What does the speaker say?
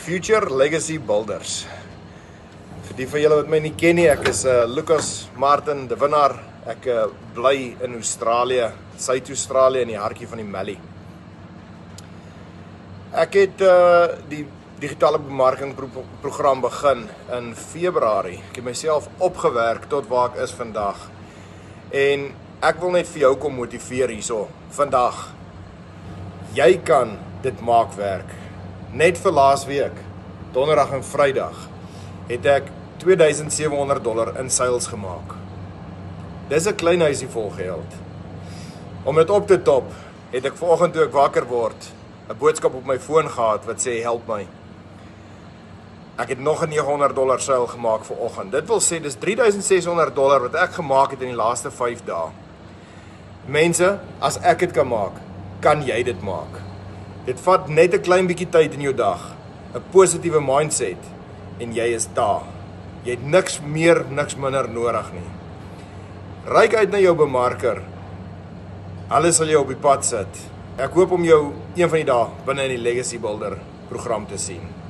Future Legacy Builders. Vir die van julle wat my nie ken nie, ek is Lucas Martin, de Winnaar. Ek bly in Australië, Suid-Australië in die hartjie van die Mallee. Ek het die digitale bemarkingprogram begin in Februarie. Ek het myself opgewerk tot waar ek is vandag. En ek wil net vir jou kom motiveer hierso vandag. Jy kan dit maak werk. Net vir laas week, donderdag en vrydag, het ek $2,700 in sales gemaak. Dis 'n klein huisie vol geld. Om dit op te top, het ek vanoggend toe ek wakker word, 'n boodskap op my foon gehad wat sê help my. Ek het nog 'n $900 sale gemaak vanoggend. Dit wil sê dis $3,600 wat ek gemaak het in die laaste 5 dae. Mense, as ek dit kan maak, kan jy dit maak. Dit vat net 'n klein bietjie tyd in jou dag, 'n positiewe mindset en jy is daar. Jy het niks meer, niks minder nodig nie. Ryk uit na jou bemarker. Hulle sal jou op die pad sit. Ek hoop om jou een van die dae binne in die Legacy Builder program te sien.